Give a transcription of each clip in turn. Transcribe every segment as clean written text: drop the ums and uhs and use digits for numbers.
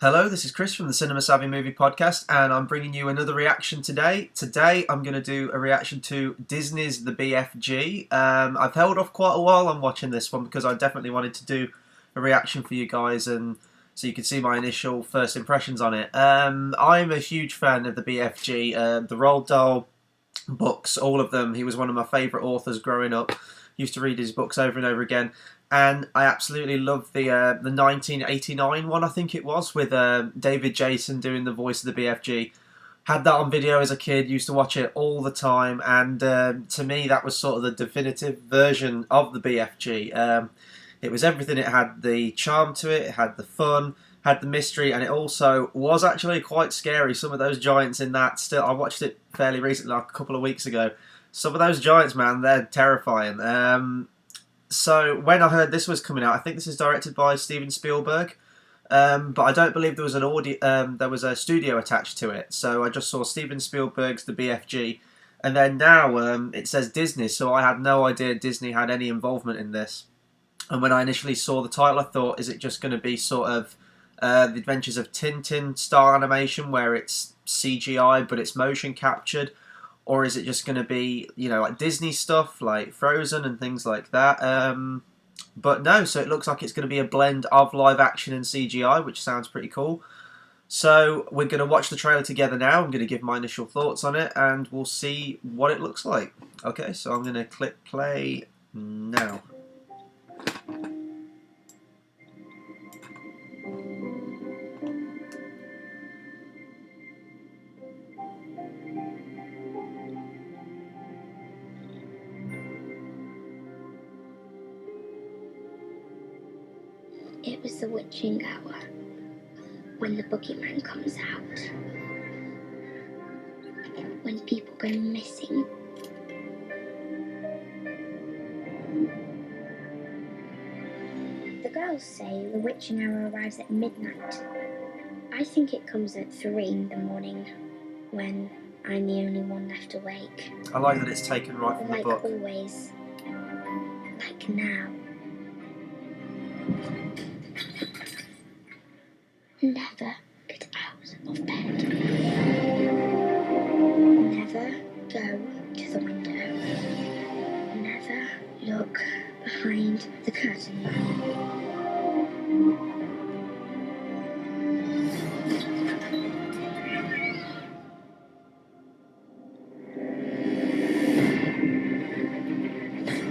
Hello, this is Chris from the Cinema Savvy Movie Podcast, and I'm bringing you another reaction today. Today, I'm going to do a reaction to Disney's The BFG. I've held off quite a while on watching this one because I definitely wanted to do a reaction for you guys, and so you could see my initial first impressions on it. I'm a huge fan of the BFG, the Roald Dahl books, all of them. He was one of my favourite authors growing up. Used to read his books over and over again. And I absolutely love the 1989 one, I think it was, with David Jason doing the voice of the BFG. Had that on video as a kid, used to watch it all the time, and to me that was sort of the definitive version of the BFG. It was everything. It had the charm to it, it had the fun, had the mystery, and it also was actually quite scary. Some of those giants in that, I watched it fairly recently, like a couple of weeks ago. Some of those giants, man, they're terrifying. So when I heard this was coming out, I think this is directed by Steven Spielberg, but I don't believe there was there was a studio attached to it. So I just saw Steven Spielberg's The BFG, and then now it says Disney. So I had no idea Disney had any involvement in this. And when I initially saw the title, I thought, is it just going to be sort of the Adventures of Tintin style animation, where it's CGI but it's motion captured? Or is it just going to be, you know, like Disney stuff, like Frozen and things like that? But no, so it looks like it's going to be a blend of live action and CGI, which sounds pretty cool. So we're going to watch the trailer together now. I'm going to give my initial thoughts on it, and we'll see what it looks like. Okay, so I'm going to click play now. It was the witching hour when the boogeyman comes out, when people go missing. The girls say the witching hour arrives at midnight. I think it comes at 3 in the morning, when I'm the only one left awake. I like that it's taken right from the book. Like always. Like now. Never get out of bed. Never go to the window. Never look behind the curtain.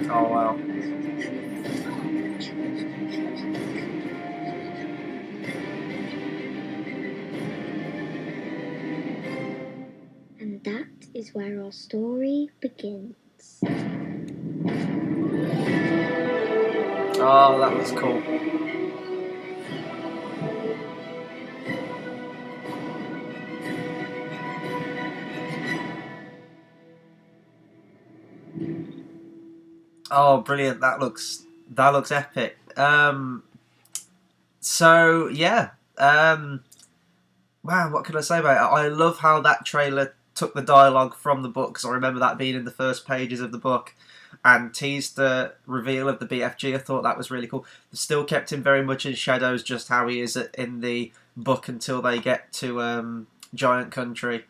Oh wow. And that is where our story begins. Oh, that was cool. Oh, brilliant! That looks epic. So yeah. Man, what can I say about it? I love how that trailer took the dialogue from the book, because I remember that being in the first pages of the book, and teased the reveal of the BFG. I thought that was really cool. They still kept him very much in shadows, just how he is in the book until they get to Giant Country.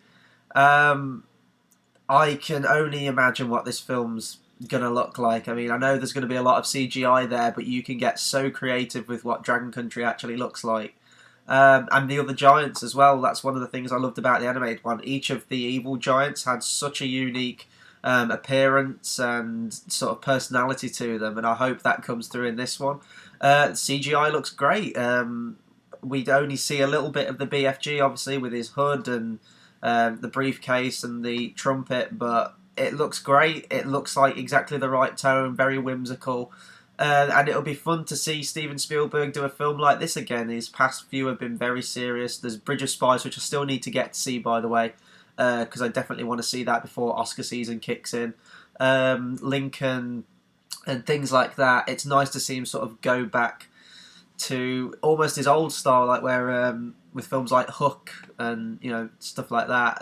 I can only imagine what this film's gonna look like. I mean, I know there's going to be a lot of CGI there, but you can get so creative with what Dragon Country actually looks like. And the other giants as well. That's one of the things I loved about the animated one. Each of the evil giants had such a unique appearance and sort of personality to them, and I hope that comes through in this one. CGI looks great. We'd only see a little bit of the BFG, obviously, with his hood and the briefcase and the trumpet, but it looks great. It looks like exactly the right tone, very whimsical. And it'll be fun to see Steven Spielberg do a film like this again. His past few have been very serious. There's Bridge of Spies, which I still need to get to see, by the way, because I definitely want to see that before Oscar season kicks in. Lincoln and things like that. It's nice to see him sort of go back to almost his old style, like where with films like Hook and stuff like that.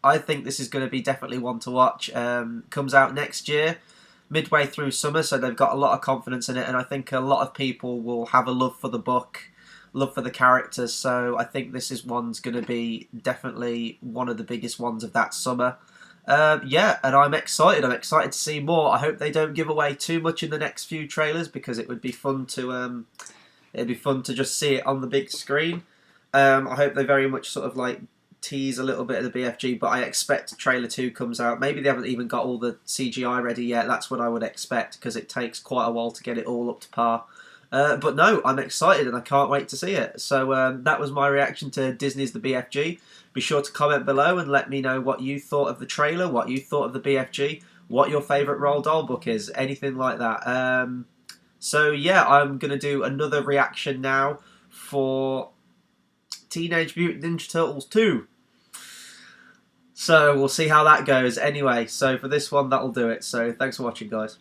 I think this is going to be definitely one to watch. Comes out next year, midway through summer, so they've got a lot of confidence in it, and I think a lot of people will have a love for the book love for the characters. So I think this is one's going to be definitely one of the biggest ones of that summer. Yeah, and I'm excited. I'm excited to see more. I hope they don't give away too much in the next few trailers because it would be fun to just see it on the big screen. I hope they very much sort of like tease a little bit of the BFG, but I expect trailer 2 comes out. Maybe they haven't even got all the CGI ready yet. That's what I would expect because it takes quite a while to get it all up to par. But no, I'm excited and I can't wait to see it. So that was my reaction to Disney's The BFG. Be sure to comment below and let me know what you thought of the trailer, what you thought of the BFG, what your favourite Roald Dahl book is, anything like that. So yeah, I'm going to do another reaction now for Teenage Mutant Ninja Turtles 2. So we'll see how that goes. Anyway, so for this one, that'll do it. So thanks for watching, guys.